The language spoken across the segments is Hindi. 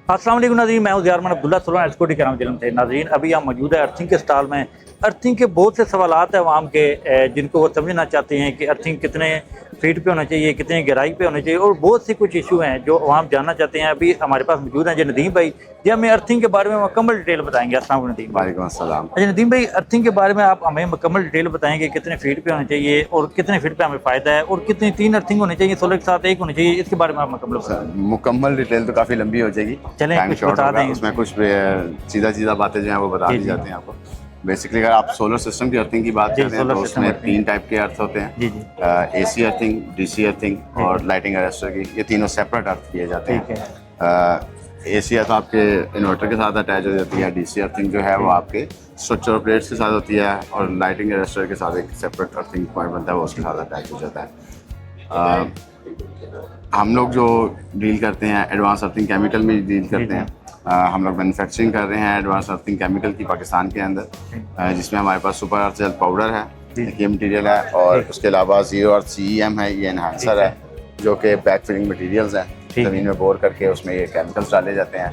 अस्सलाम वालेकुम नाज़रीन, मैं हूं ज़ियारमन अब्दुल्ला सुल्तान एस्कोटी कराम जिलम से। नाज़रीन, अभी हम मौजूद है अर्थिंग के स्टॉल में। अर्थिंग के बहुत से सवालात हैं आवाम के, जिनको वो समझना चाहते हैं कि अर्थिंग कितने फीट पे होना चाहिए, कितने गहराई पे होना चाहिए, और बहुत से कुछ इशू हैं जो आवाम जानना चाहते हैं। अभी हमारे पास मौजूद हैं जी नदीम भाई, जी हमें अर्थिंग के बारे में मुकम्मल डिटेल बताएंगे। अस्सलाम वालेकुम नदीम भाई। वालेकुम अस्सलाम। अच्छा नदीम भाई, अर्थिंग के बारे में आप हमें मुकम्मल डिटेल बताएंगे, कितने फीट पे होना चाहिए और कितने फीट पे हमें फ़ायदा है, और कितनी तीन अर्थिंग होनी चाहिए, सोलर के साथ एक होनी चाहिए, इसके बारे में आप मुकम्मल बताएं। मुकम्मल डिटेल तो काफ़ी लंबी हो जाएगी, चलें टाइम कुछ शॉर्ट बता होगा, दें। उसमें कुछ सीधा सीधा बातें जो हैं वो बता जी, दी जी। जाती हैं आपको। बेसिकली अगर आप सोलर सिस्टम की अर्थिंग की बात जी, करते हैं सोलर तो सिस्टम उसमें अर्थिंग। 3 टाइप के अर्थ होते हैं। जी, जी। एसी अर्थिंग, डीसी अर्थिंग जी, और जी। लाइटिंग अरेस्टर की, ये तीनों सेपरेट अर्थ किए जाते ठीक हैं। एसी अर्थ आपके इन्वर्टर के साथ अटैच हो जाती है, डीसी अर्थिंग जो है वो आपके स्ट्रक्चर प्लेट्स के साथ होती है, और लाइटिंग अरेस्टर के साथ एक सेपरेट अर्थिंग पॉइंट बनता है, वो उसके साथ अटैच हो जाता है। हम लोग जो डील करते हैं एडवांस अर्थिंग केमिकल में डील करते हैं। हम लोग मैन्युफैक्चरिंग कर रहे हैं एडवांस अर्थिंग केमिकल की पाकिस्तान के अंदर, जिसमें हमारे पास सुपर अर्थ जेल पाउडर है, एक ये मटीरियल है, और उसके अलावा जीरो अर्थ CEM है, ये एनहांसर है, जो कि बैक फिलिंग मटीरियल्स हैं। ज़मीन में बोर करके उसमें ये केमिकल्स डाले जाते हैं।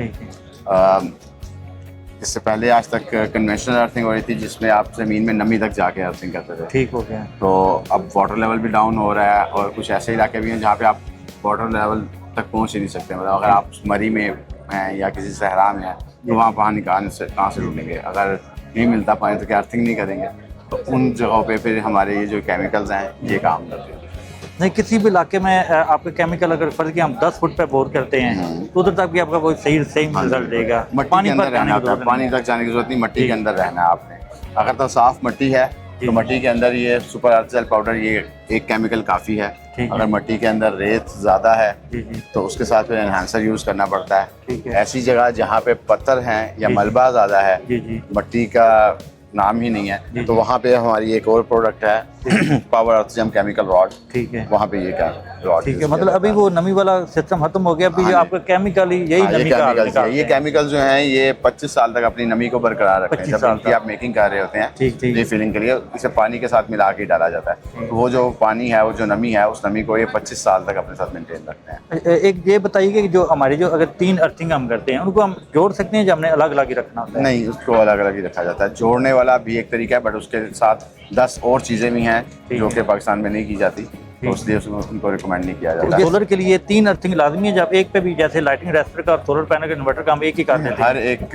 इससे पहले आज तक कन्वेंशनल अर्थिंग हो रही थी, जिसमें आप ज़मीन में नमी तक जाके अर्थिंग करते थे। ठीक हो गया। तो अब वाटर लेवल भी डाउन हो रहा है, और कुछ ऐसे इलाके भी हैं जहाँ पे आप वाटर लेवल तक पहुँच ही नहीं सकते। मतलब अगर आप मरी में हैं या किसी सहरा में हैं तो वहाँ पानी कहाँ से ढूंढेंगे? अगर नहीं मिलता पानी तो क्या अर्थिंग नहीं करेंगे? तो उन जगहों पे फिर हमारे ये जो केमिकल्स हैं ये काम करते हैं। नहीं, किसी भी इलाके में आपके केमिकल अगर फर्ज के हम 10 फुट पे बोर करते हैं तो उधर तक भी आपका कोई सही रिजल्ट देगा। मट्टी के अंदर रहना होता है, पानी तक जाने की जरूरत नहीं, मट्टी के अंदर रहना है आपने। अगर तो साफ मट्टी है तो मट्टी के अंदर ये सुपर अर्थ जेल पाउडर, ये एक केमिकल काफ़ी है। अगर मट्टी के अंदर रेत ज़्यादा है तो उसके साथ फिर एनहांसर यूज़ करना पड़ता है। ऐसी जगह जहाँ पे पत्थर हैं या मलबा ज़्यादा है, मट्टी का नाम ही नहीं है, तो वहाँ पे हमारी एक और प्रोडक्ट है पावर अर्थजम केमिकल रॉड। ठीक है, वहाँ पे ये का रॉड। ठीक है, मतलब अभी वो नमी वाला सिस्टम खत्म हो गया, अभी जो आपका केमिकल ही यही नमी का ये केमिकल जो हैं ये 25 साल तक अपनी नमी को बरकरार रखते हैं। जब इनकी आप मेकिंग कर रहे होते हैं रीफिलिंग के लिए, इसे पानी के साथ मिला के डाला जाता है, तो वो जो पानी है, वो जो नमी है, उस नमी को ये 25 साल तक अपने साथ मेंटेन रखते हैं। एक ये बताइए कि जो हमारी जो अगर 3 अर्थिंग हम करते हैं उनको हम जोड़ सकते हैं, जब हमने अलग अलग ही रखना होता है? नहीं, उसको अलग अलग ही रखा जाता है। जोड़ने वाला भी एक तरीका है, बट उसके साथ 10 और चीज़ें भी हैं जो कि पाकिस्तान में नहीं की जाती, तो इसलिए उनको रिकमेंड नहीं किया जाता। सोलर के लिए 3 अर्थिंग लाजमी है, जब एक पे भी जैसे लाइटिंग अरेस्टर का और सोलर पैनल का इन्वर्टर का हम एक ही कर देते हैं। हर एक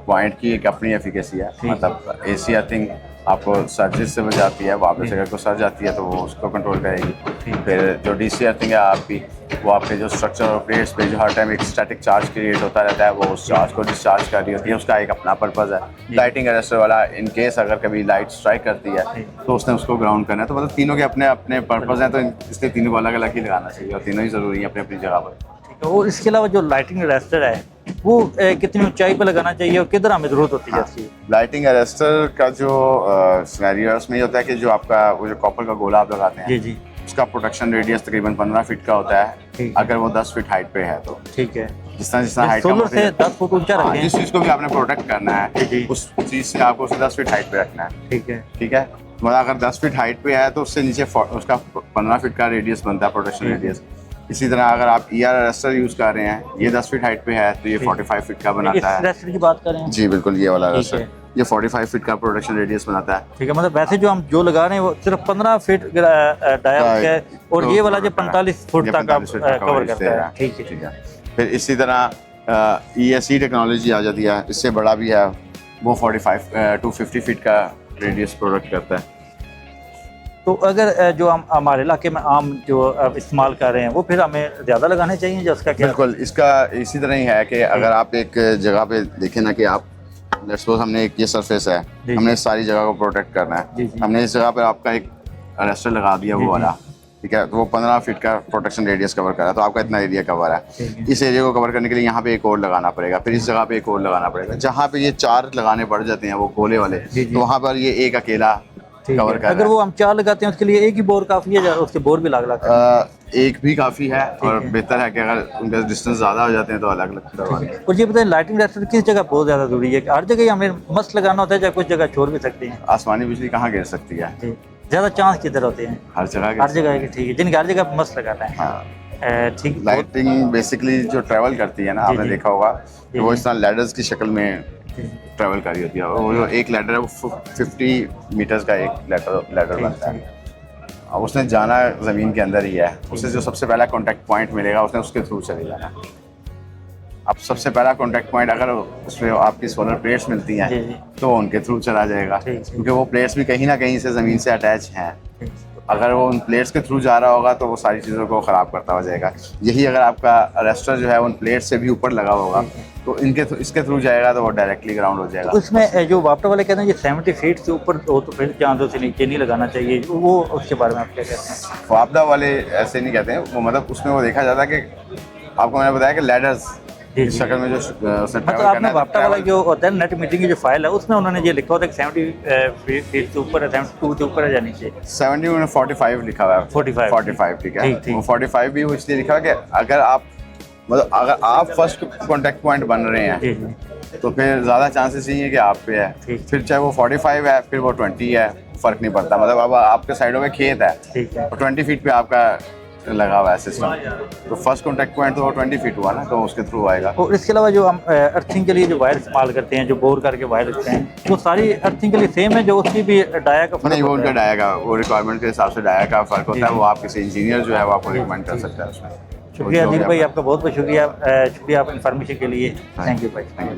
पॉइंट की एक अपनी एफिकेसी है। मतलब एसी अर्थिंग आपको सर्जिस से बचाती है, वापस अगर को सर जाती है तो वो उसको कंट्रोल करेगी। फिर जो डीसी अर्थिंग है आपकी, वो आपके जो स्ट्रक्चर और प्लेट्स पे जो हर टाइम एक स्टैटिक चार्ज क्रिएट होता रहता है, वो उस चार्ज को डिस्चार्ज कर रही होती है, उसका एक अपना पर्पज़ है। लाइटिंग अरेस्टर वाला इन केस अगर कभी लाइट स्ट्राइक करती है तो उसने उसको ग्राउंड करना है। तो मतलब तीनों के अपने अपने पर्पज़ हैं, तो इसलिए तीनों को अलग अलग ही लगाना चाहिए, और तीनों ही ज़रूरी हैं अपनी अपनी जगह पर। और इसके अलावा जो लाइटिंग अरेस्टर है वो कितनी ऊंचाई पर लगाना चाहिए और किधर हमें ज़रूरत होती है इसकी? लाइटिंग अरेस्टर का जो सिनेरियो है उसमें ये होता है कि जो आपका वो जो कॉपर का गोला आप लगाते हैं, जी, उसका प्रोटेक्शन रेडियस तकरीबन 15 फीट का होता है, अगर वो 10 फीट हाइट पे है तो। ठीक है, जितना हाइट सोलर से 10 फुट ऊंचा रखें। जिस चीज़ को भी आपने प्रोटेक्ट करना है उस चीज़ से आपको उसे 10 फीट हाइट पे रखना है। ठीक है, मतलब अगर 10 फीट हाइट पे है तो उससे नीचे उसका 15 फीट का रेडियस बनता है, प्रोटेक्शन रेडियस। इसी तरह अगर आप ER अरेस्टर यूज़ कर रहे हैं, ये 10 फीट हाइट पे है तो ये 45 फीट का बनाता है। अरेस्टर की बात करें जी बिल्कुल, ये वाला अरेस्टर ये 45 फीट का प्रोटेक्शन रेडियस बनाता है। ठीक है, मतलब वैसे जो हम जो लगा रहे हैं वो सिर्फ 15 फीट डायल है, और ये वाला जो 45 फुट तक कवर करता है। ठीक है। फिर इसी तरह ESE टेक्नोलॉजी आ जाती है, इससे बड़ा भी है, वो 45 to 50 फीट का रेडियस प्रोडक्ट करता है। तो अगर जो हम हमारे इलाके में आम जो इस्तेमाल कर रहे हैं वो फिर हमें ज़्यादा लगाने चाहिए, जो उसका क्या? बिल्कुल, इसका इसी तरह ही है कि अगर आप एक जगह पे देखें ना कि आप लेट्स सपोज हमने एक ये सरफेस है, हमने इस सारी जगह को प्रोटेक्ट करना है, हमने इस जगह पर आपका एक अरेस्टर लगा दिया वो वाला, ठीक है, तो वो 15 फीट का प्रोटेक्शन रेडियस कवर कर रहा है, तो आपका इतना एरिया कवर है। इस एरिया को कवर करने के लिए यहाँ पे एक और लगाना पड़ेगा, फिर इस जगह पे एक और लगाना पड़ेगा। जहाँ पे ये 4 लगाने पड़ जाते हैं वो गोले वाले, तो वहाँ पर ये एक अकेला कवर कर। अगर वो हम 4 लगाते हैं उसके लिए एक ही बोर काफ़ी है, उसके बोर भी अलग एक भी काफ़ी है, और बेहतर है कि अगर उनका डिस्टेंस ज़्यादा हो जाते हैं तो अलग अलग करवाएं। और ये बताएं लाइटिंग अरेस्टर किस जगह बहुत ज़्यादा जरूरी है? हर जगह हमें मस्त लगाना होता है या कुछ जगह छोड़ भी सकते हैं? आसमानी बिजली कहाँ गिर सकती है? ज़्यादा चांस किधर होते हैं? हर जगह की ठीक है, जिनके हर जगह मस्त लगाना है। ठीक। लाइटिंग बेसिकली जो ट्रैवल करती है ना, जी, आपने जी। देखा होगा कि वो जी। इस तरह लैडर्स की शक्ल में जी, ट्रैवल कर रही होती है, और वो जो एक लैडर है वो 50 मीटर्स का एक लैडर ठीक, बनता ठीक। है। अब उसने जाना ज़मीन के अंदर ही है, उसे जो सबसे पहला कॉन्टैक्ट पॉइंट मिलेगा उसने उसके थ्रू चले जाना। अब सबसे पहला कॉन्टैक्ट पॉइंट अगर उसमें आपकी सोलर प्लेट्स मिलती हैं जी, जी। तो वो उनके थ्रू चला जाएगा, ठीक, ठीक। क्योंकि वो प्लेट्स भी कहीं ना कहीं से ज़मीन से अटैच हैं। ठीक। अगर वो उन प्लेट्स के थ्रू जा रहा होगा तो वो सारी चीज़ों को ख़राब करता हुआ जाएगा। यही अगर आपका अरेस्टर जो है उन प्लेट से भी ऊपर लगा होगा तो इसके थ्रू जाएगा तो वो डायरेक्टली ग्राउंड हो जाएगा। तो उसमें जो वापटा वाले कहते हैं ये 70 फीट से ऊपर हो तो फिर चांदों से नीचे नहीं लगाना चाहिए, वो उसके बारे में आप क्या कहते हैं? वापदा वाले ऐसे नहीं कहते हैं, वो मतलब उसमें वो देखा जाता है कि आपको मैंने बताया कि लैडर्स जी, इस जी। शक्ल में जो उसने मतलब ट्रैवल आपने करना है, वापटा वाला जो होता है नेट मीटिंग की जो फाइल है उसमें उन्होंने ये लिखा होता है कि 70 फीट से ऊपर है, 72 से ऊपर है या नीचे? 70 में 45 लिखा हुआ है। 45 ठीक है। ठीक, ठीक। वो 45 भी वो इसलिए लिखा है कि अगर आप फर्स्ट कॉन्टैक्ट पॉइंट बन रहे हैं जी, जी। तो फिर ज़्यादा चांसेस नहीं है कि आप पे है। ठीक। फिर चाहे वो 45 है फिर वो 20 है, फ़र्क नहीं पड़ता। मतलब अब आपके साइडों में खेत है ठीक है। और 20 फीट पे आपका लगा हुआ है सिस्टम, तो फर्स्ट कॉन्टैक्ट पॉइंट तो वो 20 फीट हुआ ना, तो उसके थ्रू आएगा। और इसके अलावा जो हम अर्थिंग के लिए जो वायर इस्तेमाल करते हैं, जो बोर करके वायर रखते हैं, वो सारी अर्थिंग के लिए सेम है, जो उसकी भी डाया का फर्क नहीं, वो होता उनका है? डाया का वो रिक्वायरमेंट के हिसाब से डाया का फ़र्क होता है। जी। वो आप किसी इंजीनियर जो है वो आपको रिकमेंड कर सकता है उसमें। शुक्रिया जो भी अनिल भाई, आपका- आपका बहुत बहुत शुक्रिया, शुक्रिया आप इन्फॉर्मेशन के लिए। थैंक यू भाई। Thank you.